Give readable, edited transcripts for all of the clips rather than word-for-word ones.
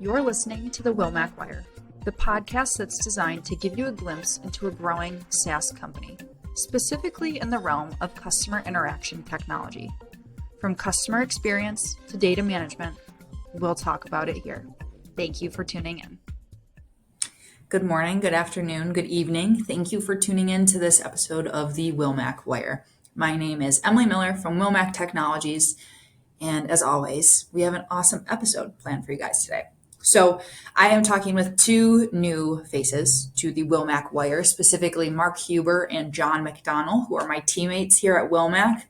You're listening to the Wilmac Wire, the podcast that's designed to give you a glimpse into a growing SaaS company, specifically in the realm of customer interaction technology. From customer experience to data management, we'll talk about it here. Thank you for tuning in. Good morning, good afternoon, good evening. Thank you for tuning in to this episode of the Wilmac Wire. My name is Emily Miller from Wilmac Technologies, and as always, we have an awesome episode planned for you guys today. So I am talking with two new faces to the Wilmac Wire, specifically Mark Huber and John McDonnell, who are my teammates here at Wilmac.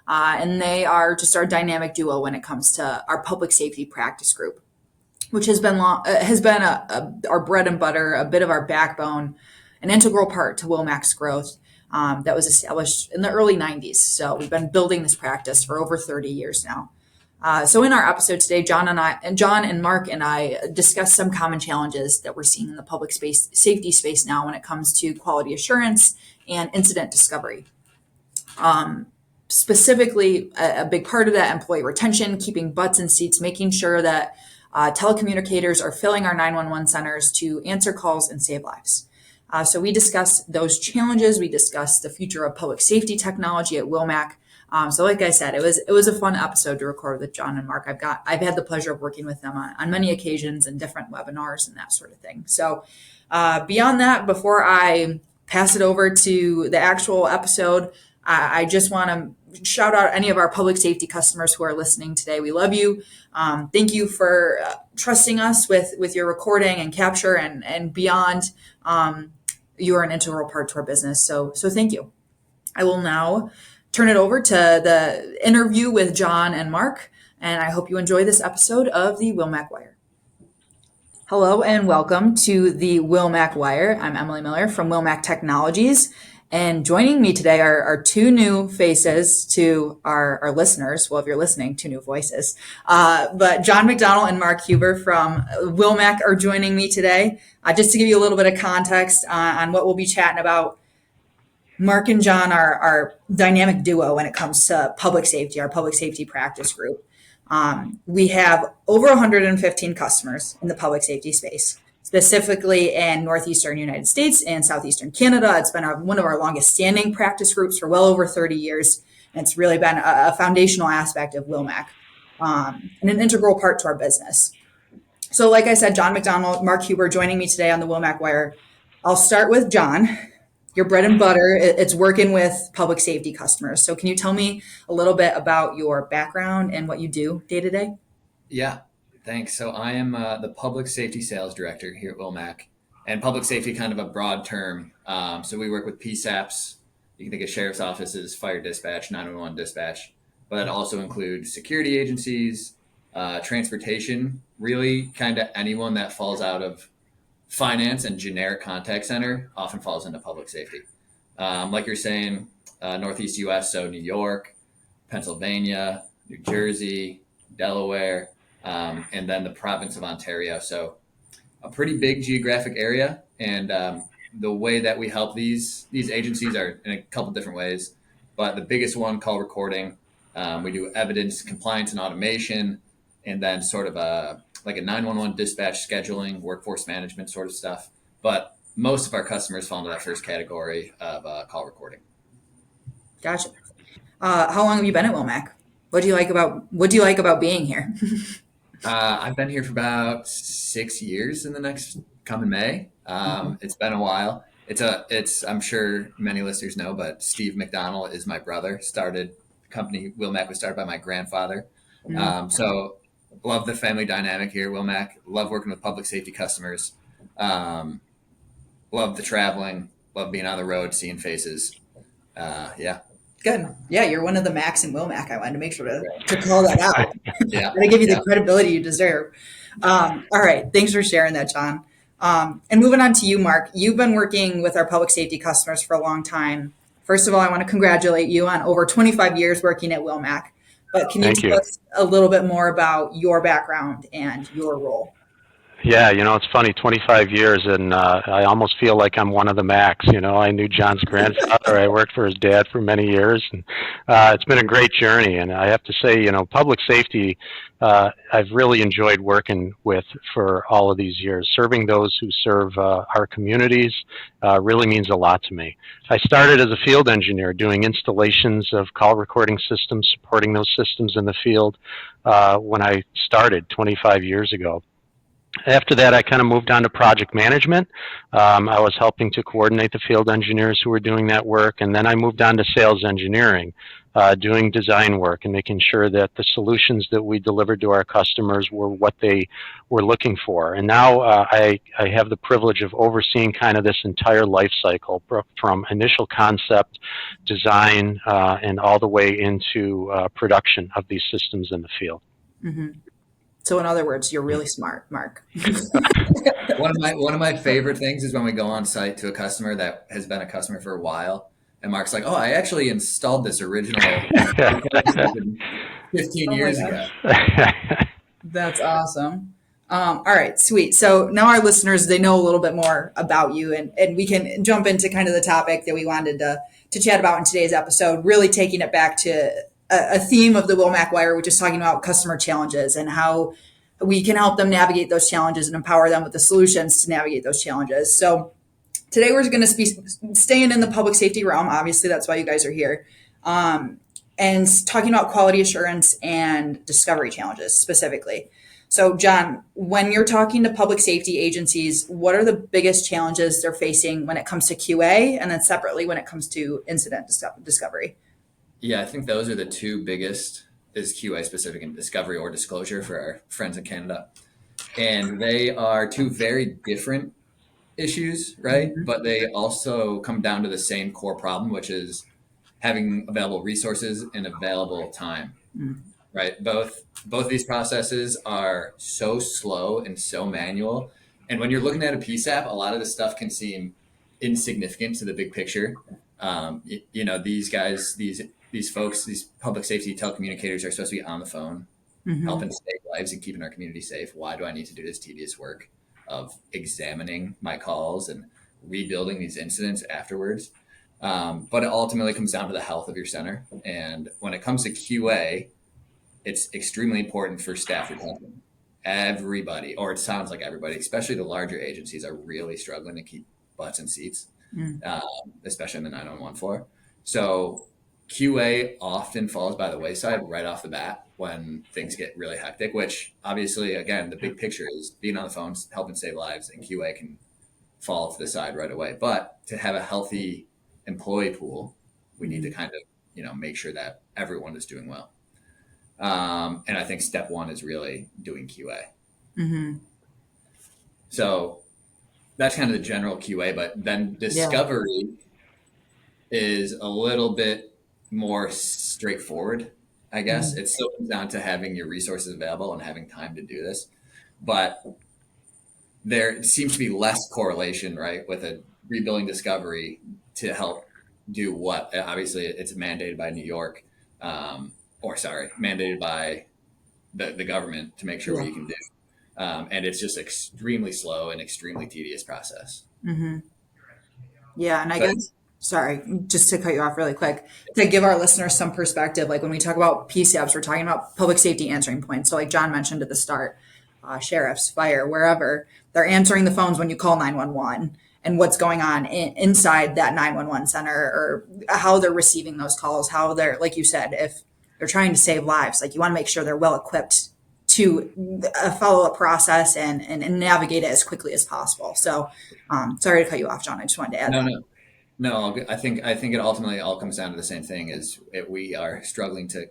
And they are just our dynamic duo when it comes to our public safety practice group, which has been our bread and butter, a bit of our backbone, an integral part to Wilmac's growth that was established in the early 90s. So we've been building this practice for over 30 years now. So in our episode today, John and Mark and I discussed some common challenges that we're seeing in the public safety space now when it comes to quality assurance and incident discovery. Specifically, a big part of that, employee retention, keeping butts in seats, making sure that telecommunicators are filling our 911 centers to answer calls and save lives. So we discussed those challenges. We discussed the future of public safety technology at Wilmac. So like I said, it was a fun episode to record with John and Mark. I've had the pleasure of working with them on many occasions and different webinars and that sort of thing. So beyond that, before I pass it over to the actual episode, I just want to shout out any of our public safety customers who are listening today. We love you. Thank you for trusting us with your recording and capture and beyond. You are an integral part to our business. So thank you. I will now turn it over to the interview with John and Mark, and I hope you enjoy this episode of the Wilmac Wire. Hello and welcome to the Wilmac Wire. I'm Emily Miller from Wilmac Technologies, and joining me today are two new faces to our listeners. Well, if you're listening, two new voices. But John McDonnell and Mark Huber from Wilmac are joining me today. Just to give you a little bit of context on what we'll be chatting about, Mark and John are our dynamic duo when it comes to public safety, our public safety practice group. We have over 115 customers in the public safety space, specifically in Northeastern United States and Southeastern Canada. It's been one of our longest standing practice groups for well over 30 years. And it's really been a foundational aspect of Wilmac and an integral part to our business. So like I said, John McDonnell, Mark Huber joining me today on the Wilmac Wire. I'll start with John. Your bread and butter, it's working with public safety customers. So can you tell me a little bit about your background and what you do day to day? Yeah, thanks. So I am the public safety sales director here at Wilmac, and public safety kind of a broad term. So we work with PSAPs. You can think of sheriff's offices, fire dispatch, 911 dispatch, but it also includes security agencies, transportation, really kind of anyone that falls out of finance and generic contact center often falls into public safety. Like you're saying, Northeast US, so New York, Pennsylvania, New Jersey, Delaware, and then the province of Ontario. So a pretty big geographic area. And the way that we help these agencies are in a couple different ways. But the biggest one, call recording, we do evidence compliance and automation, and then sort of like a 911 dispatch scheduling, workforce management sort of stuff. But most of our customers fall into that first category of call recording. Gotcha. How long have you been at Wilmac? What do you like about being here? I've been here for about 6 years in the next coming May. It's been a while. I'm sure many listeners know, but Steve McDonnell is my brother. The company Wilmac was started by my grandfather. So love the family dynamic here at Wilmac. Love working with public safety customers. Love the traveling. Love being on the road, seeing faces. Yeah. Good. Yeah, you're one of the Macs in Wilmac. I wanted to make sure to call that out. Yeah. To give you the credibility you deserve. All right. Thanks for sharing that, John. And moving on to you, Mark. You've been working with our public safety customers for a long time. First of all, I want to congratulate you on over 25 years working at Wilmac. But can you tell us a little bit more about your background and your role? Yeah, it's funny, 25 years, and I almost feel like I'm one of the Macs. I knew John's grandfather. I worked for his dad for many years, and it's been a great journey. And I have to say, public safety, I've really enjoyed working with for all of these years. Serving those who serve our communities really means a lot to me. I started as a field engineer doing installations of call recording systems, supporting those systems in the field when I started 25 years ago. After that, I kind of moved on to project management. I was helping to coordinate the field engineers who were doing that work, and then I moved on to sales engineering, doing design work and making sure that the solutions that we delivered to our customers were what they were looking for. And now I have the privilege of overseeing kind of this entire life cycle from initial concept, design, and all the way into production of these systems in the field. Mm-hmm. So in other words, you're really smart, Mark. One of my favorite things is when we go on site to a customer that has been a customer for a while, and Mark's like, "Oh, I actually installed this original 15 years ago." That's awesome. All right, sweet. So now our listeners, they know a little bit more about you, and we can jump into kind of the topic that we wanted to chat about in today's episode, really taking it back to a theme of the Wilmac Wire, which is talking about customer challenges and how we can help them navigate those challenges and empower them with the solutions to navigate those challenges. So today we're going to be staying in the public safety realm. Obviously, that's why you guys are here. And talking about quality assurance and discovery challenges specifically. So John, when you're talking to public safety agencies, what are the biggest challenges they're facing when it comes to QA, and then separately when it comes to incident discovery? Yeah, I think those are the two biggest, is QA specific and discovery or disclosure for our friends in Canada. And they are two very different issues, right? Mm-hmm. But they also come down to the same core problem, which is having available resources and available time, right? Both these processes are so slow and so manual. And when you're looking at a PSAP, a lot of this stuff can seem insignificant to the big picture. These guys, these folks, these public safety telecommunicators are supposed to be on the phone, helping save lives and keeping our community safe. Why do I need to do this tedious work of examining my calls and rebuilding these incidents afterwards? But it ultimately comes down to the health of your center. And when it comes to QA, it's extremely important for staff retention. Everybody, or it sounds like everybody, especially the larger agencies, are really struggling to keep butts in seats, especially in the 911 floor. So QA often falls by the wayside right off the bat when things get really hectic, which obviously, again, the big picture is being on the phone, helping save lives, and QA can fall to the side right away. But to have a healthy employee pool, we need to kind of, make sure that everyone is doing well. And I think step one is really doing QA. Mm-hmm. So that's kind of the general QA, but then discovery is a little bit more straightforward, I guess. It still comes down to having your resources available and having time to do this. But there seems to be less correlation, right, with a rebuilding discovery to help do what? Obviously, it's mandated by New York, mandated by the government to make sure what you can do. And it's just extremely slow and extremely tedious process. Mm-hmm. Yeah, and I guess, sorry, just to cut you off really quick, to give our listeners some perspective, like when we talk about PSAPs, we're talking about public safety answering points. So like John mentioned at the start, sheriffs, fire, wherever, they're answering the phones when you call 911 and what's going on inside that 911 center, or how they're receiving those calls, how they're, like you said, if they're trying to save lives, like you want to make sure they're well equipped to follow a process and navigate it as quickly as possible. So sorry to cut you off, John. I just wanted to add that. No, I think it ultimately all comes down to the same thing: is we are struggling to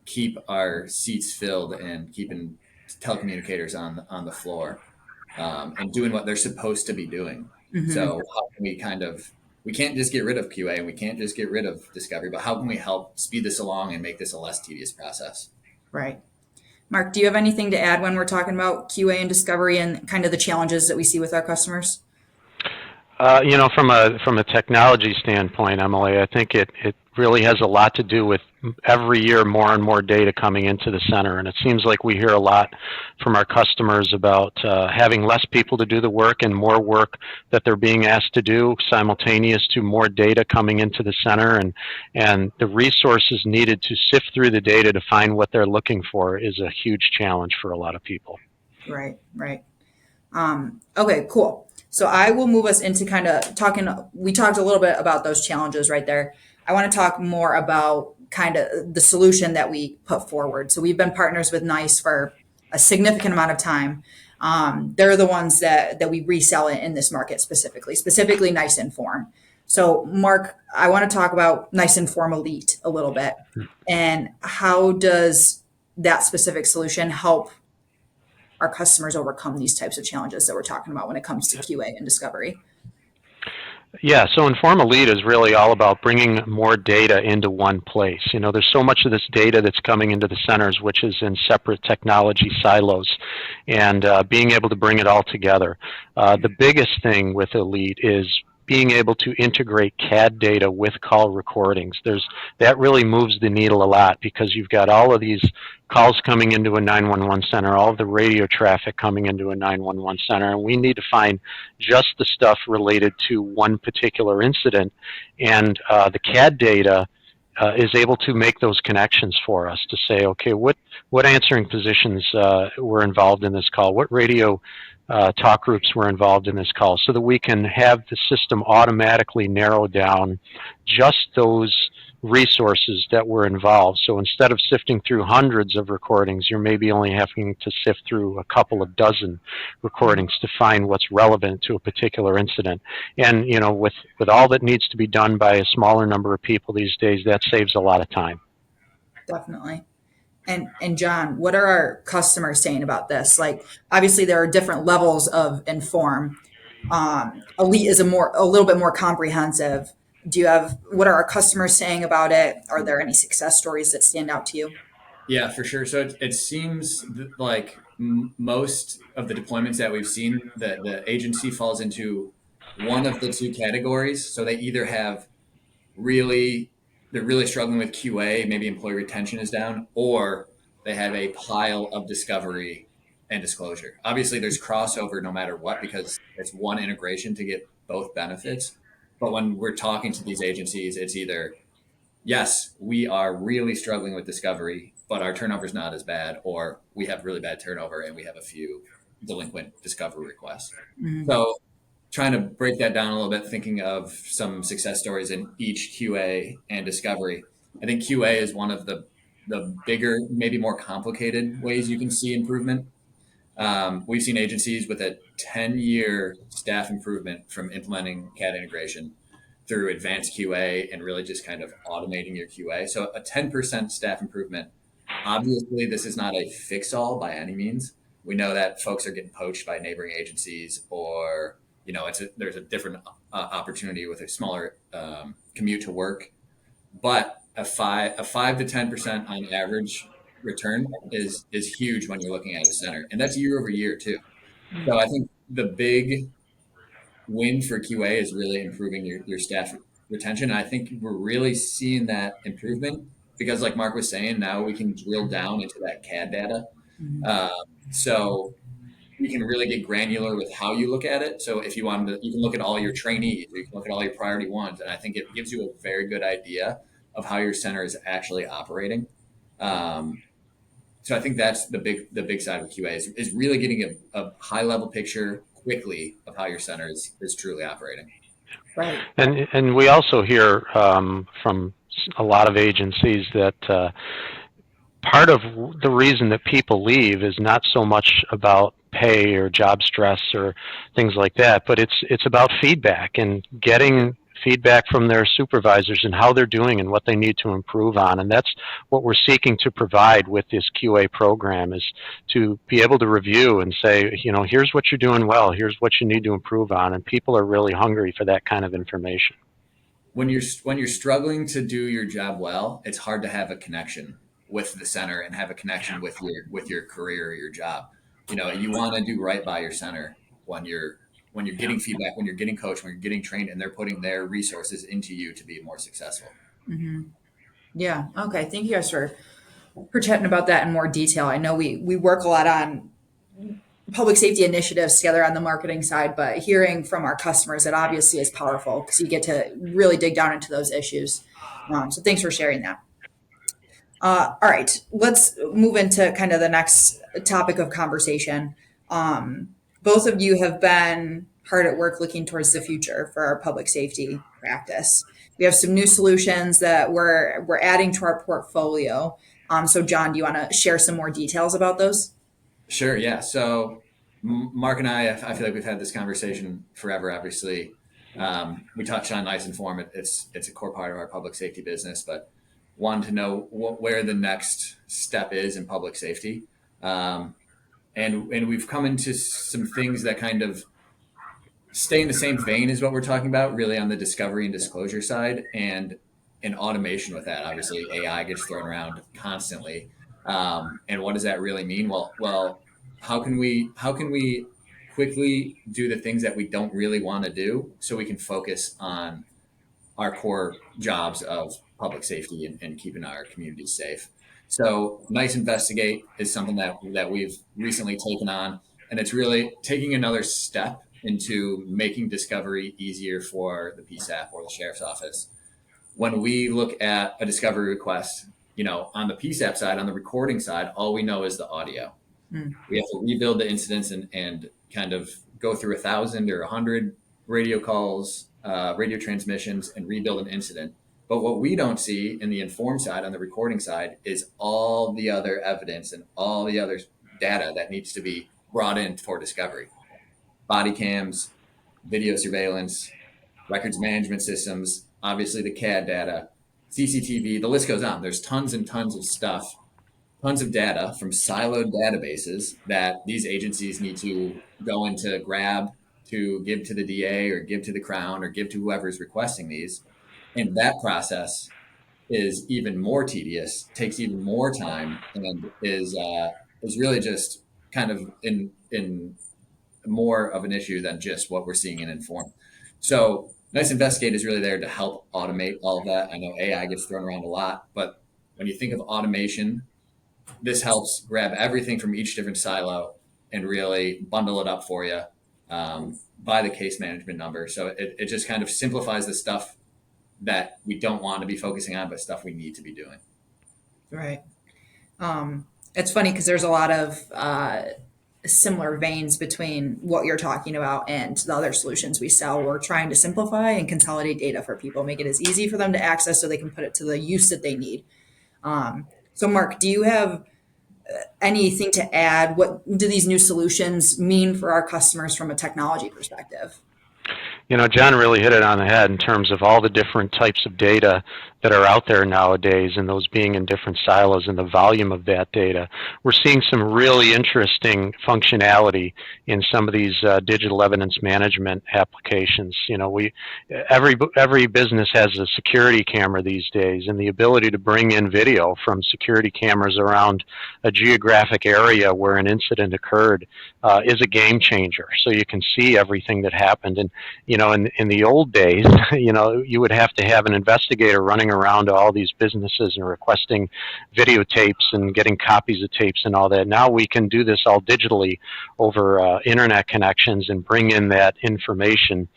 keep our seats filled and keeping telecommunicators on the floor and doing what they're supposed to be doing. Mm-hmm. So how can we can't just get rid of QA and we can't just get rid of discovery, but how can we help speed this along and make this a less tedious process? Right. Mark, do you have anything to add when we're talking about QA and discovery and kind of the challenges that we see with our customers? From a technology standpoint, Emily, I think it really has a lot to do with every year more and more data coming into the center. And it seems like we hear a lot from our customers about having less people to do the work and more work that they're being asked to do simultaneous to more data coming into the center. And the resources needed to sift through the data to find what they're looking for is a huge challenge for a lot of people. Right, right. Okay, cool. So I will move us into kind of talking. We talked a little bit about those challenges right there. I want to talk more about kind of the solution that we put forward. So we've been partners with NICE for a significant amount of time. They're the ones that we resell in this market specifically NICE Inform. So Mark, I want to talk about NICE Inform Elite a little bit, and how does that specific solution help our customers overcome these types of challenges that we're talking about when it comes to QA and discovery? Yeah, so Inform Elite is really all about bringing more data into one place. You know, there's so much of this data that's coming into the centers, which is in separate technology silos, and being able to bring it all together. The biggest thing with Elite is being able to integrate CAD data with call recordings. That really moves the needle a lot, because you've got all of these calls coming into a 911 center, all of the radio traffic coming into a 911 center, and we need to find just the stuff related to one particular incident. And the CAD data is able to make those connections for us to say, okay, what answering positions were involved in this call? What radio talk groups were involved in this call, so that we can have the system automatically narrow down just those resources that were involved. So instead of sifting through hundreds of recordings, you're maybe only having to sift through a couple of dozen recordings to find what's relevant to a particular incident. And, you know, with all that needs to be done by a smaller number of people these days, that saves a lot of time. Definitely. And John, what are our customers saying about this? Like, obviously there are different levels of Inform. Elite is a little bit more comprehensive. What are our customers saying about it? Are there any success stories that stand out to you? Yeah, for sure. So it seems like most of the deployments that we've seen, the agency falls into one of the two categories. So they either have they're really struggling with QA, maybe employee retention is down, or they have a pile of discovery and disclosure. Obviously, there's crossover no matter what, because it's one integration to get both benefits. But when we're talking to these agencies, it's either, yes, we are really struggling with discovery, but our turnover is not as bad, or we have really bad turnover and we have a few delinquent discovery requests. Mm-hmm. So trying to break that down a little bit, thinking of some success stories in each QA and discovery. I think QA is one of the bigger, maybe more complicated ways you can see improvement. We've seen agencies with a 10-year staff improvement from implementing CAD integration through advanced QA and really just kind of automating your QA. So a 10% staff improvement. Obviously, this is not a fix-all by any means. We know that folks are getting poached by neighboring agencies, or there's a different opportunity with a smaller commute to work. But a 5 to 10% on average return is huge when you're looking at a center, and that's year over year too. So I think the big win for QA is really improving your staff retention. And I think we're really seeing that improvement because, like Mark was saying, now we can drill down into that CAD data. So you can really get granular with how you look at it. So if you wanted to, you can look at all your trainees, or you can look at all your priority ones. And I think it gives you a very good idea of how your center is actually operating. So I think that's the big side of QA is really getting a high level picture quickly of how your center is truly operating. Right. And we also hear from a lot of agencies that part of the reason that people leave is not so much about pay or job stress or things like that, but it's about feedback and getting feedback from their supervisors and how they're doing and what they need to improve on. And that's what we're seeking to provide with this QA program, is to be able to review and say, here's what you're doing well, here's what you need to improve on. And people are really hungry for that kind of information. When you're struggling to do your job well, it's hard to have a connection with the center and have a connection with your career or your job. You want to do right by your center when you're getting feedback, when you're getting coached, when you're getting trained, and they're putting their resources into you to be more successful. Mm-hmm. Yeah. Okay. Thank you guys for chatting about that in more detail. I know we work a lot on public safety initiatives together on the marketing side, but hearing from our customers, it obviously is powerful because you get to really dig down into those issues. So thanks for sharing that. All right, let's move into kind of the next topic of conversation. Both of you have been hard at work looking towards the future for our public safety practice. We have some new solutions that we're adding to our portfolio. So, John, do you want to share some more details about those? Sure. Yeah. So Mark and I feel like we've had this conversation forever. Obviously, we touched on nice and form. It's a core part of our public safety business, but one to know where the next step is in public safety, and we've come into some things that kind of stay in the same vein as what we're talking about, really on the discovery and disclosure side, and in automation with that. Obviously, AI gets thrown around constantly. And what does that really mean? Well, how can we quickly do the things that we don't really want to do so we can focus on our core jobs of public safety and keeping our communities safe? So Nice Investigate is something that we've recently taken on, and it's really taking another step into making discovery easier for the PSAP or the sheriff's office. When we look at a discovery request, on the PSAP side, on the recording side, all we know is the audio. We have to rebuild the incidents and kind of go through 1,000 or 100 radio calls, radio transmissions, and rebuild an incident. But what we don't see in the informed side, on the recording side, is all the other evidence and all the other data that needs to be brought in for discovery. Body cams, video surveillance, records management systems, obviously the CAD data, CCTV, the list goes on. There's tons and tons of stuff, tons of data from siloed databases that these agencies need to go into grab to give to the DA or give to the Crown or give to whoever's requesting these. And that process is even more tedious, takes even more time, and is really just kind of in more of an issue than just what we're seeing in Inform. So Nice Investigate is really there to help automate all of that. I know AI gets thrown around a lot, but when you think of automation, this helps grab everything from each different silo and really bundle it up for you by the case management number. So it just kind of simplifies the stuff that we don't want to be focusing on, but stuff we need to be doing. Right. It's funny because there's a lot of similar veins between what you're talking about and the other solutions we sell. We're trying to simplify and consolidate data for people, make it as easy for them to access so they can put it to the use that they need. So Mark, do you have anything to add? What do these new solutions mean for our customers from a technology perspective? John really hit it on the head in terms of all the different types of data that are out there nowadays and those being in different silos and the volume of that data. We're seeing some really interesting functionality in some of these digital evidence management applications. Every business has a security camera these days, and the ability to bring in video from security cameras around a geographic area where an incident occurred is a game changer. So you can see everything that happened. And in the old days, you would have to have an investigator running around to all these businesses and requesting videotapes and getting copies of tapes and all that. Now we can do this all digitally over internet connections and bring in that information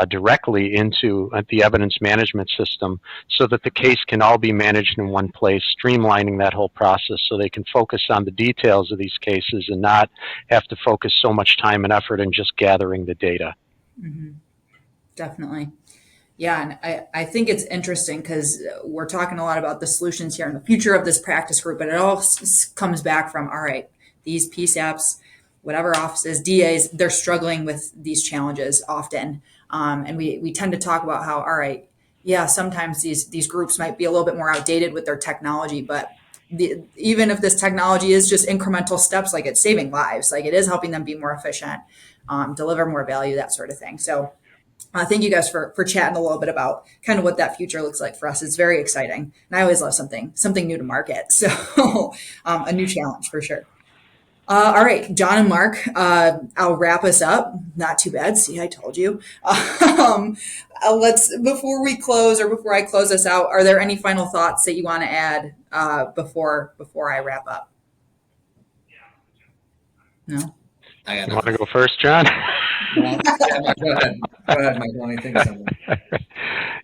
directly into the evidence management system so that the case can all be managed in one place, streamlining that whole process so they can focus on the details of these cases and not have to focus so much time and effort in just gathering the data. Mm-hmm. Definitely. Yeah, and I think it's interesting because we're talking a lot about the solutions here and the future of this practice group, but it all comes back from, all right, these PSAPs, whatever offices, DAs, they're struggling with these challenges often. And we tend to talk about how, all right, yeah, sometimes these groups might be a little bit more outdated with their technology, but even if this technology is just incremental steps, like it's saving lives, like it is helping them be more efficient, deliver more value, that sort of thing. So thank you guys for chatting a little bit about kind of what that future looks like for us. It's very exciting. And I always love something new to market. So a new challenge for sure. All right, John and Mark, I'll wrap us up. Not too bad. See, I told you. Before we close or before I close us out, are there any final thoughts that you want to add before I wrap up? No? You want to go first, John? No. Yeah, Mark, go ahead. Go ahead, Mike. Let me think of something.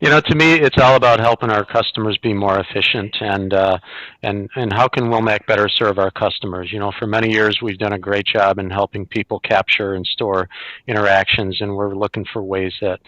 To me, it's all about helping our customers be more efficient and how can Wilmac better serve our customers? For many years, we've done a great job in helping people capture and store interactions, and we're looking for ways that,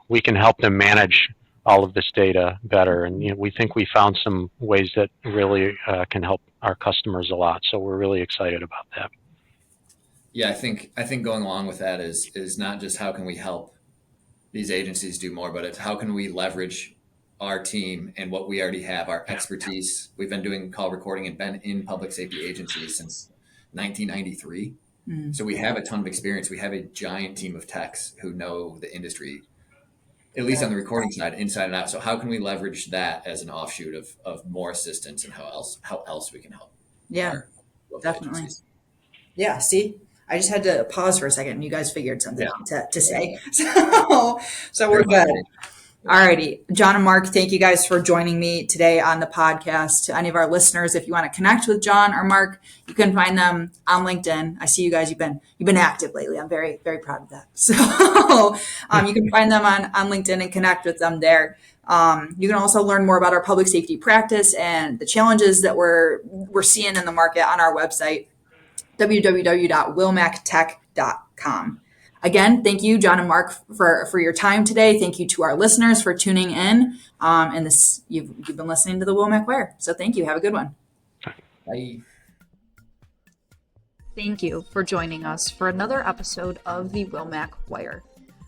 we can help them manage all of this data better. And we think we found some ways that really can help our customers a lot. So we're really excited about that. Yeah, I think going along with that is not just how can we help these agencies do more, but it's how can we leverage our team and what we already have, our expertise. We've been doing call recording and been in public safety agencies since 1993. So we have a ton of experience. We have a giant team of techs who know the industry, at least on the recording side, inside and out. So how can we leverage that as an offshoot of more assistance and how else we can help? Yeah, definitely. Agencies. Yeah, see? I just had to pause for a second and you guys figured something to say. So we're good. Alrighty. John and Mark, thank you guys for joining me today on the podcast. To any of our listeners, if you want to connect with John or Mark, you can find them on LinkedIn. I see you guys, you've been active lately. I'm very, very proud of that. So you can find them on LinkedIn and connect with them there. You can also learn more about our public safety practice and the challenges that we're seeing in the market on our website, www.wilmactech.com. Again, thank you, John and Mark, for your time today. Thank you to our listeners for tuning in. And you've been listening to the Wilmac Wire. So thank you. Have a good one. Bye. Thank you for joining us for another episode of the Wilmac Wire.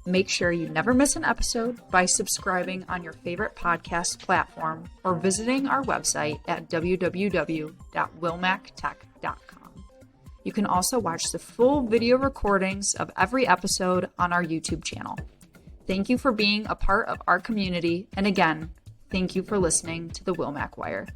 Make sure you never miss an episode by subscribing on your favorite podcast platform or visiting our website at www.wilmactech.com. You can also watch the full video recordings of every episode on our YouTube channel. Thank you for being a part of our community. And again, thank you for listening to the Wilmac Wire.